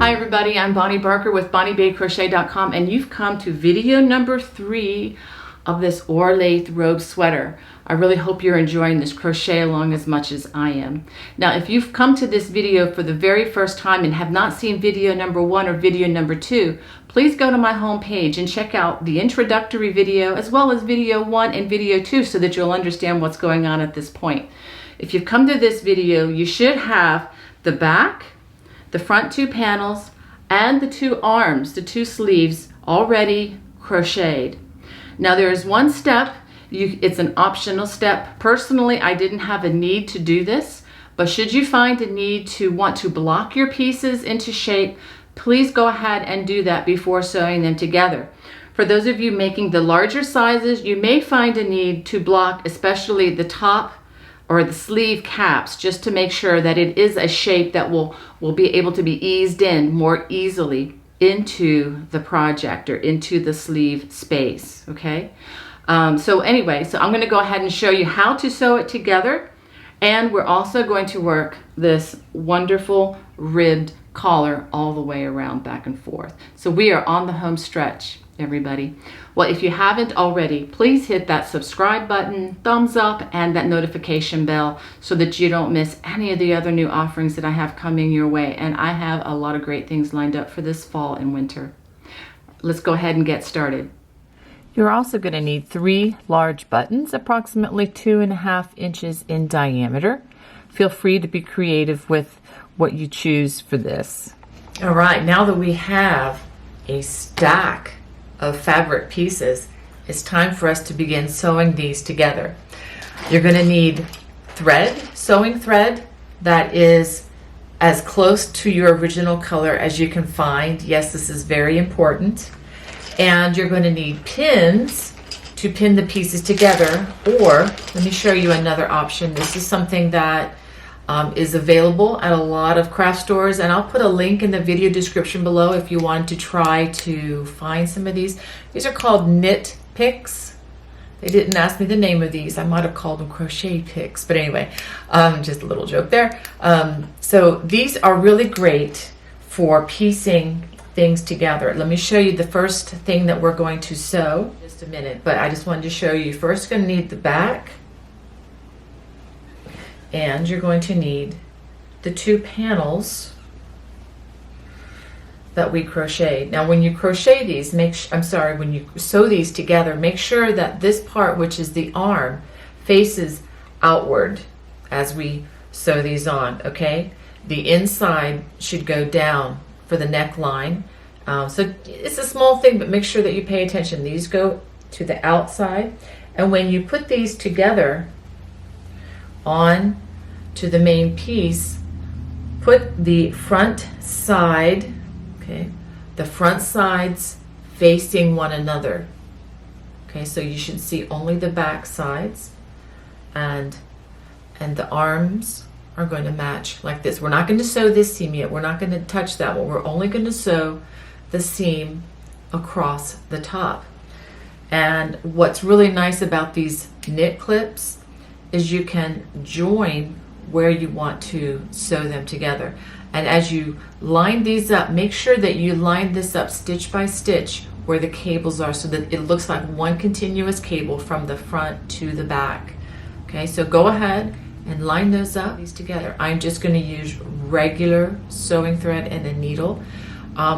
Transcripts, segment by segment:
Hi everybody, I'm Bonnie Barker with BonnieBayCrochet.com, and you've come to video number 3 of this Orlaith Robe Sweater. I really hope you're enjoying this crochet along as much as I am. Now, if you've come to this video for the very first time and have not seen video number 1 or video number 2, please go to my home page and check out the introductory video as well as video 1 and video 2 so that you'll understand what's going on at this point. If you've come to this video, you should have the back, the front 2 panels, and the 2 arms, the 2 sleeves already crocheted. Now there is one step, it's an optional step. Personally, I didn't have a need to do this, but should you find a need to want to block your pieces into shape, please go ahead and do that before sewing them together. For those of you making the larger sizes, you may find a need to block especially the top or the sleeve caps, just to make sure that it is a shape that will be able to be eased in more easily into the project or into the sleeve space, okay? So anyway, I'm gonna go ahead and show you how to sew it together, and we're also going to work this wonderful ribbed collar all the way around back and forth. So we are on the home stretch, everybody. Well, if you haven't already, please hit that subscribe button, thumbs up, and that notification bell so that you don't miss any of the other new offerings that I have coming your way. And I have a lot of great things lined up for this fall and winter. Let's go ahead and get started. You're also going to need 3 large buttons, approximately 2.5 inches in diameter. Feel free to be creative with what you choose for this. All right, now that we have a stack of fabric pieces, it's time for us to begin sewing these together. You're going to need thread, sewing thread that is as close to your original color as you can find. Yes, this is very important. And you're going to need pins to pin the pieces together, or let me show you another option. This is something that is available at a lot of craft stores, and I'll put a link in the video description below if you want to try to find some of these. These are called knit picks. They didn't ask me the name of these. I might have called them crochet picks, but anyway, just a little joke there. So these are really great for piecing things together. Let me show you the first thing that we're going to sew in just a minute, but I just wanted to show you. First, going to need the back, and you're going to need the 2 panels that we crocheted. Now when you crochet these, when you sew these together, make sure that this part, which is the arm, faces outward as we sew these on, okay? The inside should go down for the neckline. So it's a small thing, but make sure that you pay attention. These go to the outside, and when you put these together on to the main piece, put the front side, okay, the front sides facing one another. Okay, so you should see only the back sides, and the arms are going to match like this. We're not going to sew this seam yet. We're not going to touch that one. We're only going to sew the seam across the top. And what's really nice about these knit clips is you can join where you want to sew them together. And as you line these up, make sure that you line this up stitch by stitch where the cables are so that it looks like one continuous cable from the front to the back. Okay, so go ahead and line those up, these together. I'm just going to use regular sewing thread and a needle.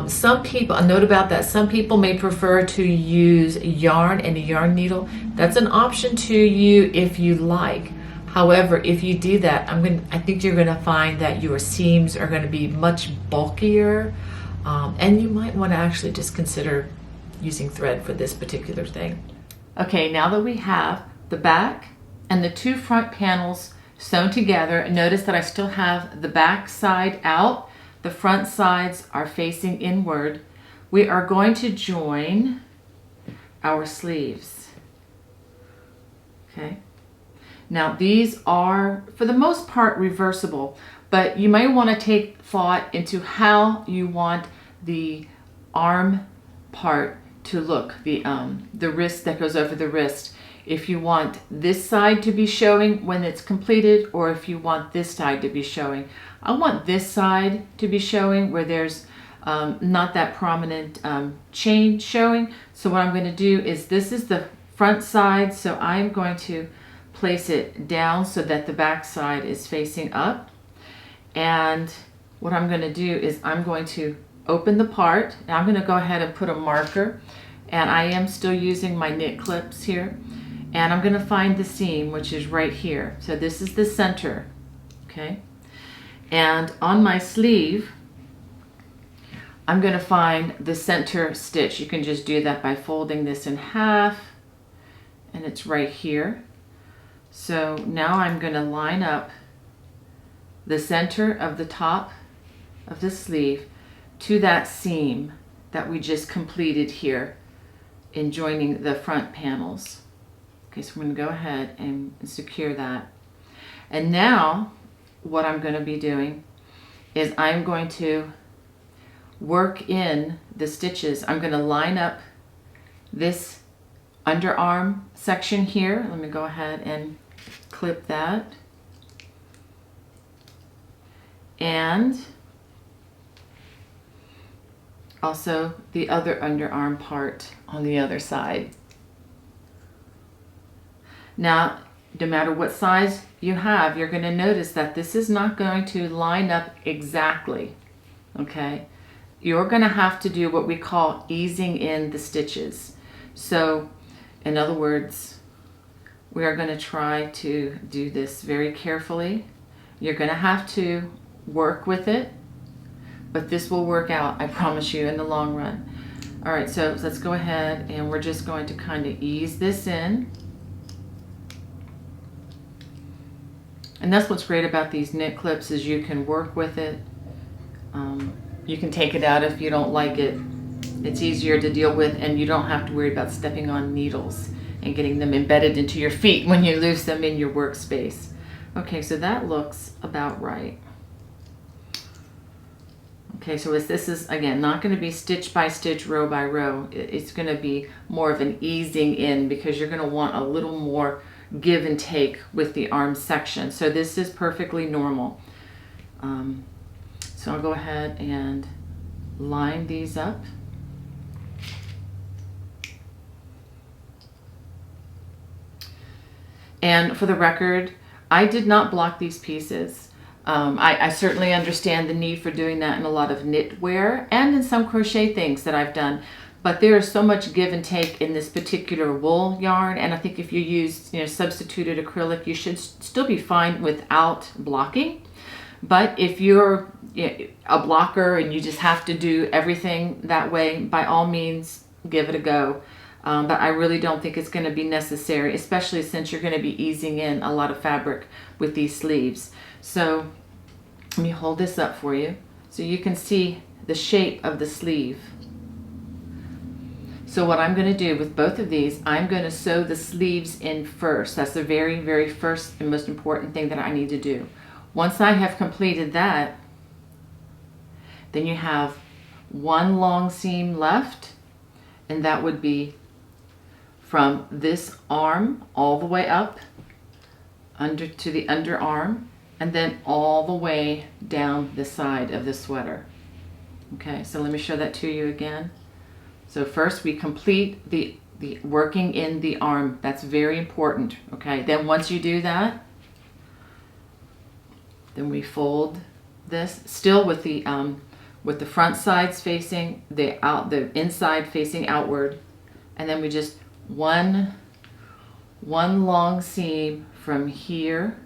Some people, a note about that, some people may prefer to use yarn and a yarn needle. That's an option to you if you like. However, if you do that, I think you're going to find that your seams are going to be much bulkier, and you might want to actually just consider using thread for this particular thing. Okay, now that we have the back and the 2 front panels sewn together, notice that I still have the back side out. The front sides are facing inward. We are going to join our sleeves. Okay. Now these are, for the most part, reversible, but you may want to take thought into how you want the arm part to look, the wrist that goes over the wrist. If you want this side to be showing when it's completed, or if you want this side to be showing. I want this side to be showing where there's not that prominent chain showing. So what I'm going to do is, this is the front side, so I'm going to place it down so that the back side is facing up. And what I'm going to do is I'm going to open the part, and I'm going to go ahead and put a marker, and I am still using my knit clips here, and I'm going to find the seam, which is right here. So this is the center, okay? And on my sleeve, I'm going to find the center stitch. You can just do that by folding this in half, and it's right here. So now I'm going to line up the center of the top of the sleeve to that seam that we just completed here in joining the front panels. Okay, so I'm going to go ahead and secure that. And now what I'm going to be doing is I'm going to work in the stitches. I'm going to line up this underarm section here. Let me go ahead and clip that. And also the other underarm part on the other side. Now, no matter what size you have, you're going to notice that this is not going to line up exactly, okay? You're going to have to do what we call easing in the stitches. So, in other words, we are going to try to do this very carefully. You're going to have to work with it, but this will work out, I promise you, in the long run. All right, so let's go ahead and we're just going to kind of ease this in. And that's what's great about these knit clips, is you can work with it. You can take it out if you don't like it. It's easier to deal with, and you don't have to worry about stepping on needles and getting them embedded into your feet when you lose them in your workspace. Okay, so that looks about right. Okay, so this is, again, not going to be stitch by stitch, row by row. It's going to be more of an easing in, because you're going to want a little more give and take with the arm section. So this is perfectly normal. So I'll go ahead and line these up. And for the record, I did not block these pieces. I certainly understand the need for doing that in a lot of knitwear and in some crochet things that I've done. But there is so much give and take in this particular wool yarn, and I think if you use, substituted acrylic, you should still be fine without blocking. But if you're a blocker and you just have to do everything that way, by all means, give it a go. But I really don't think it's going to be necessary, especially since you're going to be easing in a lot of fabric with these sleeves. So let me hold this up for you so you can see the shape of the sleeve. So what I'm going to do with both of these, I'm going to sew the sleeves in first. That's the very, very first and most important thing that I need to do. Once I have completed that, then you have one long seam left, and that would be from this arm all the way up under to the underarm, and then all the way down the side of the sweater. Okay, so let me show that to you again. So first we complete the working in the arm. That's very important, okay? Then once you do that, then we fold this, still with the front sides facing the inside facing outward, and then we just one long seam from here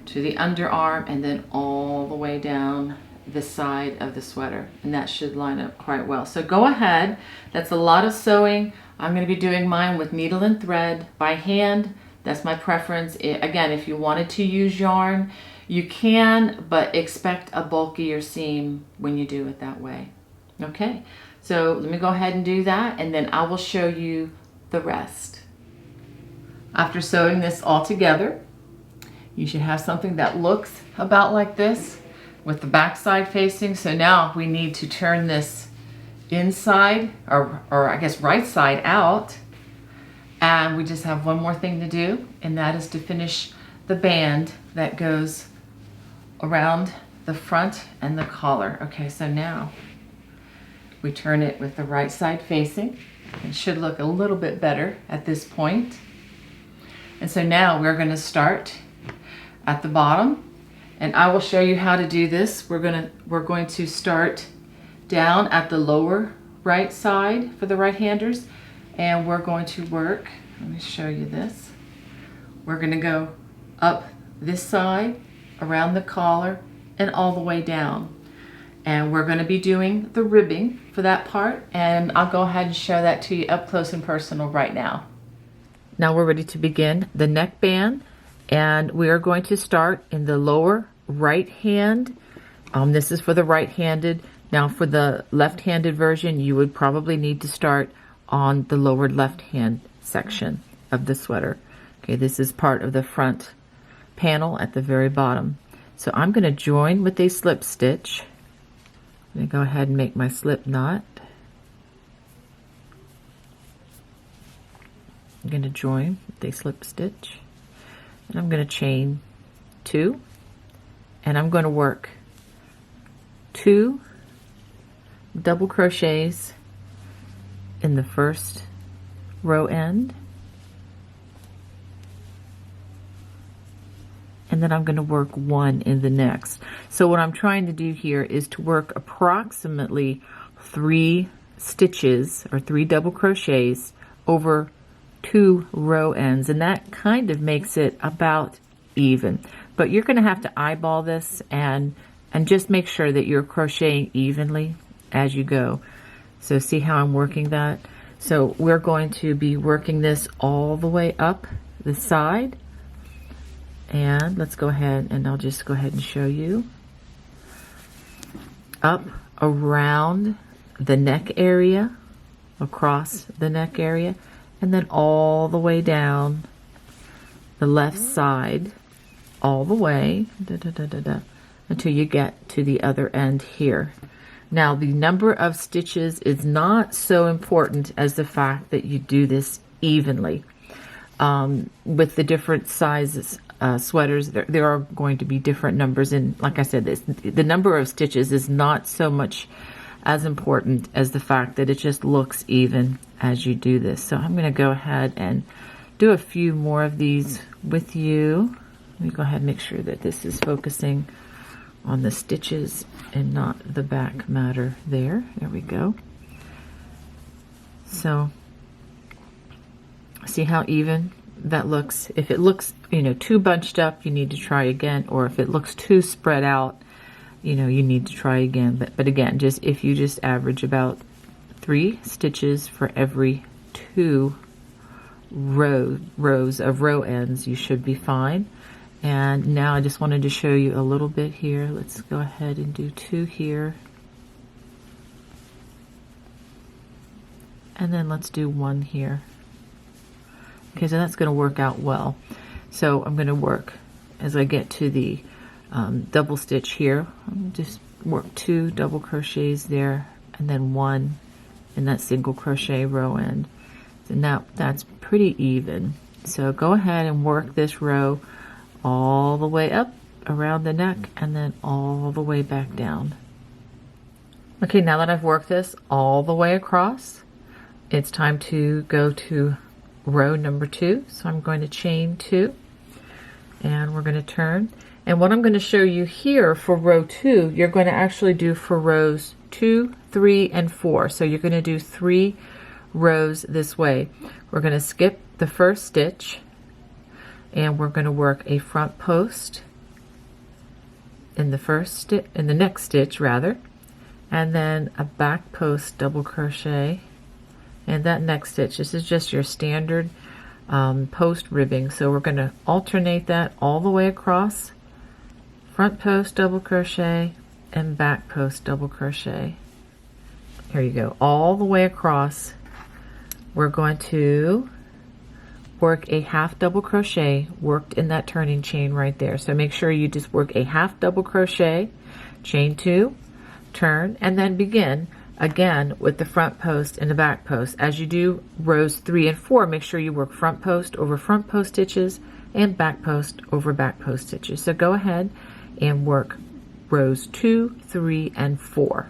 to the underarm, and then all the way down the side of the sweater, and that should line up quite well. So go ahead, that's a lot of sewing. I'm going to be doing mine with needle and thread by hand. That's my preference. Again, if you wanted to use yarn, you can, but expect a bulkier seam when you do it that way. Okay, so let me go ahead and do that, and then I will show you the rest. After sewing this all together, you should have something that looks about like this with the back side facing. So now we need to turn this inside, or I guess right side out, and we just have one more thing to do, and that is to finish the band that goes around the front and the collar. Okay, so now we turn it with the right side facing. It should look a little bit better at this point. And so now we're going to start at the bottom, and I will show you how to do this. We're going to start down at the lower right side for the right-handers, and we're going to work, let me show you this. We're going to go up this side, around the collar, and all the way down. And we're going to be doing the ribbing for that part, and I'll go ahead and show that to you up close and personal right now. Now we're ready to begin the neckband, and we are going to start in the lower right hand. This is for the right-handed. Now for the left-handed version, you would probably need to start on the lower left-hand section of the sweater. Okay, this is part of the front panel at the very bottom. So I'm going to join with a slip stitch. I'm going to go ahead and make my slip knot. I'm going to join with a slip stitch, and I'm going to chain 2, and I'm going to work 2 double crochets in the first row end, and then I'm going to work 1 in the next. So what I'm trying to do here is to work approximately 3 stitches or 3 double crochets over 2 row ends, and that kind of makes it about even. But you're going to have to eyeball this and just make sure that you're crocheting evenly as you go. So see how I'm working that? So we're going to be working this all the way up the side, and let's go ahead and I'll just go ahead and show you. Up around the neck area, across the neck area, and then all the way down the left side, all the way until you get to the other end here. Now the number of stitches is not so important as the fact that you do this evenly. With the different sizes sweaters, there are going to be different numbers, and like I said, the number of stitches is not so much as important as the fact that it just looks even as you do this. So I'm going to go ahead and do a few more of these with you. Let me go ahead and make sure that this is focusing on the stitches and not the back matter there. There we go. So see how even that looks? If it looks, too bunched up, you need to try again, or if it looks too spread out, you need to try again. But again, if you just average about 3 stitches for every 2 rows of row ends, you should be fine. And now I just wanted to show you a little bit here. Let's go ahead and do 2 here. And then let's do 1 here. Okay, so that's going to work out well. So I'm going to work as I get to the double stitch here. I'll just work 2 double crochets there, and then 1 in that single crochet row end. So now that's pretty even. So go ahead and work this row all the way up around the neck and then all the way back down. Okay, now that I've worked this all the way across, it's time to go to row number 2. So I'm going to chain 2, and we're going to turn. And what I'm going to show you here for row 2, you're going to actually do for rows 2, 3, and 4. So you're going to do 3 rows this way. We're going to skip the first stitch, and we're going to work a front post in the next stitch rather, and then a back post double crochet in that next stitch. This is just your standard post ribbing, so we're going to alternate that all the way across. Front post double crochet and back post double crochet. Here you go, all the way across. We're going to work a half double crochet worked in that turning chain right there. So make sure you just work a half double crochet, chain 2, turn, and then begin again with the front post and the back post. As you do rows 3 and 4, make sure you work front post over front post stitches and back post over back post stitches. So go ahead and work rows 2, 3, and 4.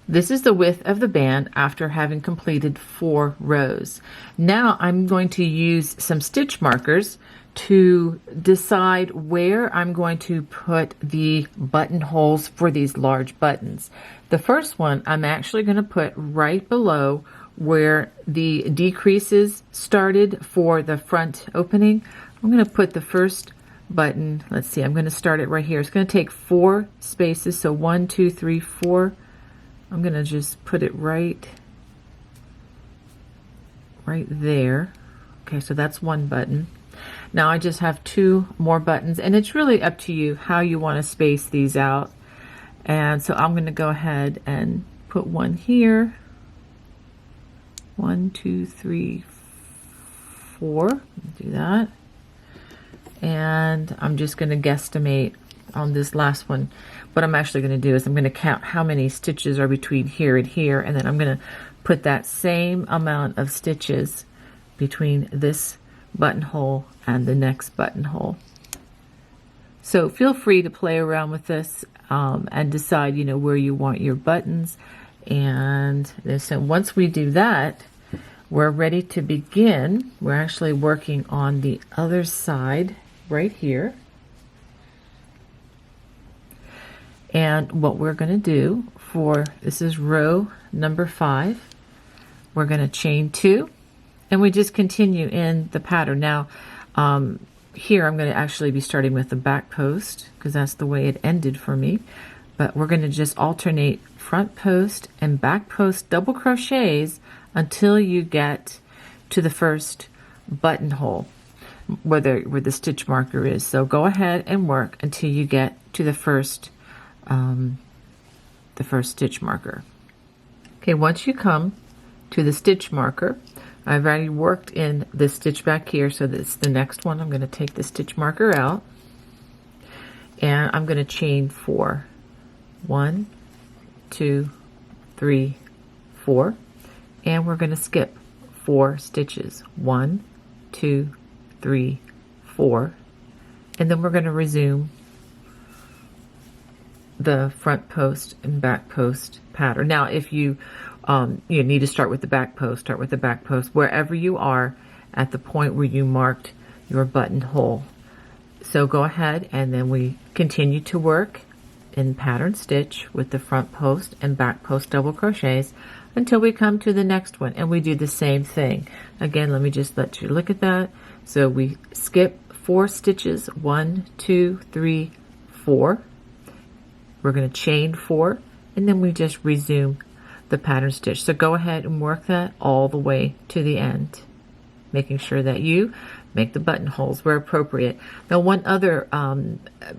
This is the width of the band after having completed 4 rows. Now I'm going to use some stitch markers to decide where I'm going to put the buttonholes for these large buttons. The first one I'm actually going to put right below where the decreases started for the front opening. I'm going to put the first button, let's see, I'm going to start it right here. It's going to take 4 spaces, so 1, 2, 3, 4. I'm going to just put it right there. Okay, so that's one button. Now I just have 2 more buttons, and it's really up to you how you want to space these out. And so I'm going to go ahead and put one here. 1, 2, 3, 4. Do that. And I'm just going to guesstimate on this last one. What I'm actually going to do is I'm going to count how many stitches are between here and here, and then I'm going to put that same amount of stitches between this buttonhole and the next buttonhole. So feel free to play around with this and decide, you know, where you want your buttons. And so once we do that, we're ready to begin. We're actually working on the other side right here. And what we're going to do for, this is row number 5, we're going to chain 2, and we just continue in the pattern. Now here I'm going to actually be starting with the back post because that's the way it ended for me, but we're going to just alternate front post and back post double crochets until you get to the first buttonhole where the stitch marker is. So go ahead and work until you get to the first stitch marker. Okay, once you come to the stitch marker, I've already worked in this stitch back here, so that's the next one. I'm going to take the stitch marker out, and I'm going to chain 4. 1, 2, 3, 4, and we're going to skip 4 stitches. 1, 2, 3, 4, and then we're going to resume the front post and back post pattern. Now if you need to start with the back post, start with the back post wherever you are at the point where you marked your buttonhole. So go ahead, and then we continue to work in pattern stitch with the front post and back post double crochets until we come to the next one, and we do the same thing again. Let me just let you look at that. So we skip 4 stitches, 1, 2, 3, 4. We're going to chain 4, and then we just resume the pattern stitch. So go ahead and work that all the way to the end, making sure that you make the buttonholes where appropriate. Now, one other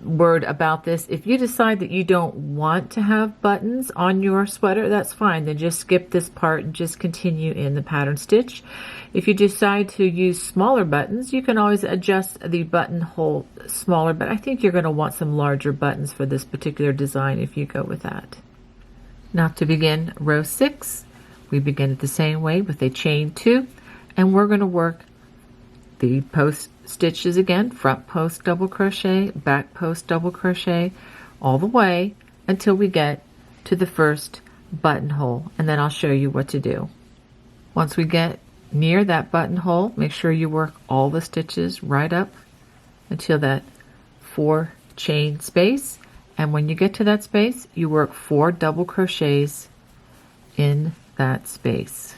word about this: if you decide that you don't want to have buttons on your sweater, that's fine. Then just skip this part and just continue in the pattern stitch. If you decide to use smaller buttons, you can always adjust the buttonhole smaller, but I think you're going to want some larger buttons for this particular design if you go with that. Now to begin row 6, we begin it the same way with a chain 2, and we're going to work the post stitches again, front post double crochet, back post double crochet, all the way until we get to the first buttonhole, and then I'll show you what to do. Once we get near that buttonhole, make sure you work all the stitches right up until that 4 chain space, and when you get to that space, you work 4 double crochets in that space.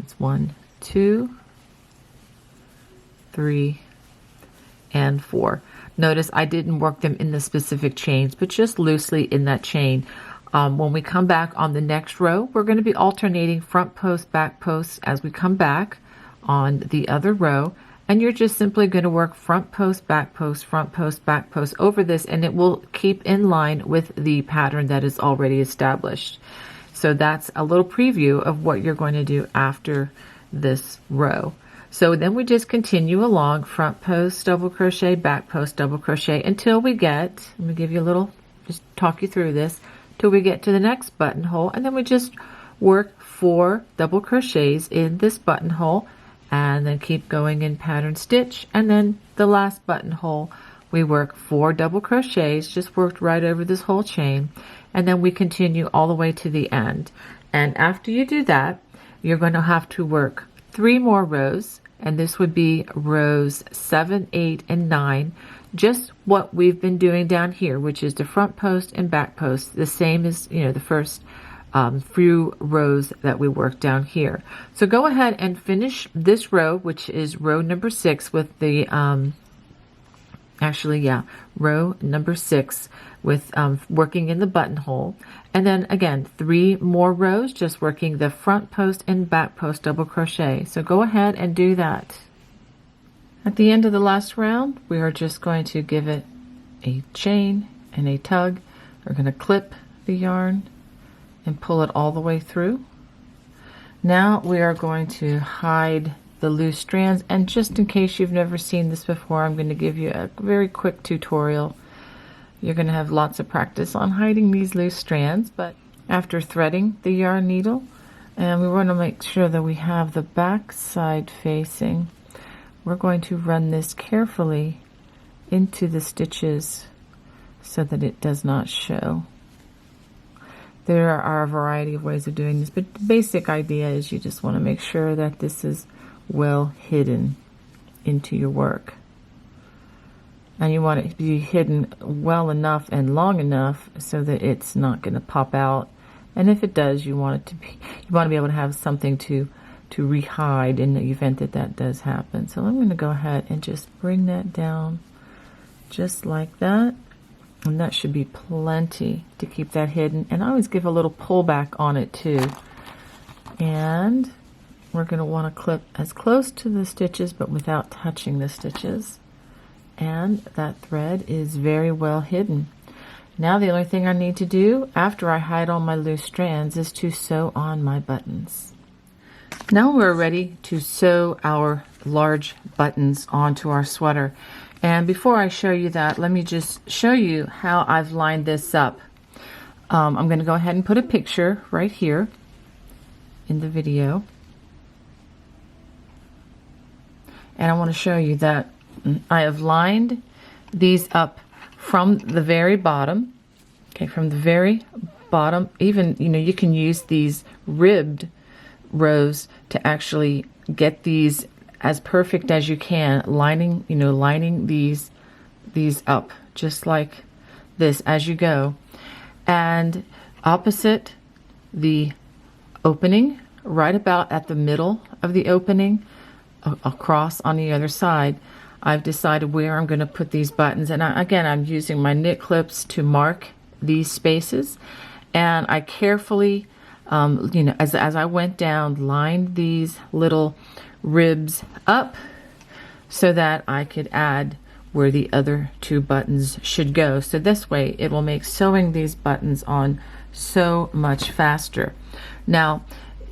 It's 1, 2, 3, and 4. Notice I didn't work them in the specific chains, but just loosely in that chain. When we come back on the next row, we're going to be alternating front post, back post as we come back on the other row, and you're just simply going to work front post, back post, front post, back post over this, and it will keep in line with the pattern that is already established. So that's a little preview of what you're going to do after this row. So then we just continue along, front post double crochet, back post double crochet until we get, let me give you a little, just talk you through this, till we get to the next buttonhole, and then we just work 4 double crochets in this buttonhole, and then keep going in pattern stitch, and then the last buttonhole we work 4 double crochets, just worked right over this whole chain, and then we continue all the way to the end. And after you do that, you're going to have to work 3 more rows, and this would be rows 7, 8, and 9, just what we've been doing down here, which is the front post and back post, the same as, you know, the first few rows that we worked down here. So go ahead and finish this row, which is row number 6 with the row number 6 with working in the buttonhole, and then again 3 more rows just working the front post and back post double crochet. So go ahead and do that. At the end of the last round, we are just going to give it a chain and a tug. We're going to clip the yarn and pull it all the way through. Now we are going to hide the loose strands, and just in case you've never seen this before, I'm going to give you a very quick tutorial. You're going to have lots of practice on hiding these loose strands, but after threading the yarn needle, and we want to make sure that we have the back side facing, we're going to run this carefully into the stitches so that it does not show. There are a variety of ways of doing this, but the basic idea is you just want to make sure that this is well hidden into your work. And you want it to be hidden well enough and long enough so that it's not going to pop out. And if it does, you want to be able to have something to re-hide in the event that that does happen. So I'm going to go ahead and just bring that down just like that. And that should be plenty to keep that hidden. And I always give a little pullback on it too. And we're going to want to clip as close to the stitches but without touching the stitches. And that thread is very well hidden. Now the only thing I need to do after I hide all my loose strands is to sew on my buttons. Now we're ready to sew our large buttons onto our sweater. And before I show you that, let me just show you how I've lined this up. I'm going to go ahead and put a picture right here in the video. And I want to show you that I have lined these up from the very bottom. Okay, from the very bottom. Even, you know, you can use these ribbed rows to actually get these as perfect as you can, lining these up just like this as you go. And opposite the opening, right about at the middle of the opening, across on the other side, I've decided where I'm going to put these buttons. And again, I'm using my knit clips to mark these spaces, and I carefully as I went down, lined these little ribs up so that I could add where the other 2 buttons should go. So this way it will make sewing these buttons on so much faster. Now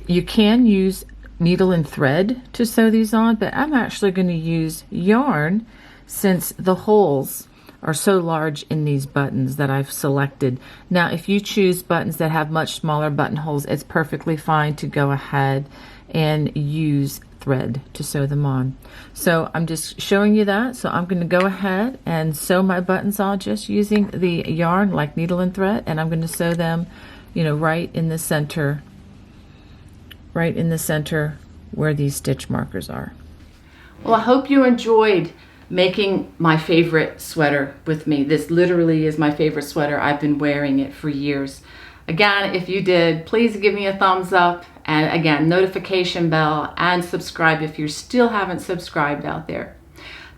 you can use needle and thread to sew these on, but I'm actually going to use yarn since the holes are so large in these buttons that I've selected. Now if you choose buttons that have much smaller buttonholes, it's perfectly fine to go ahead and use thread to sew them on. So I'm just showing you that. So I'm going to go ahead and sew my buttons on just using the yarn like needle and thread, and I'm going to sew them, right in the center where these stitch markers are. Well, I hope you enjoyed making my favorite sweater with me. This literally is my favorite sweater. I've been wearing it for years. Again, if you did, please give me a thumbs up, and again, notification bell, and subscribe if you still haven't subscribed out there.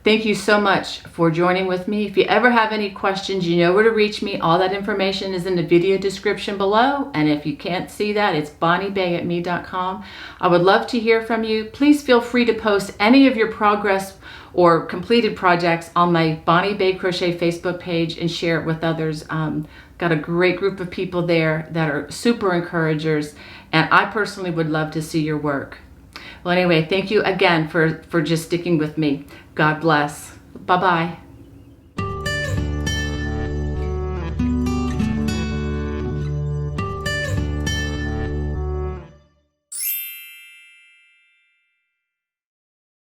Thank you so much for joining with me. If you ever have any questions, you know where to reach me. All that information is in the video description below. And if you can't see that, it's bonniebay@me.com. I would love to hear from you. Please feel free to post any of your progress or completed projects on my Bonnie Bay Crochet Facebook page and share it with others. Got a great group of people there that are super encouragers, and I personally would love to see your work. Well, anyway, thank you again for just sticking with me. God bless. Bye-bye.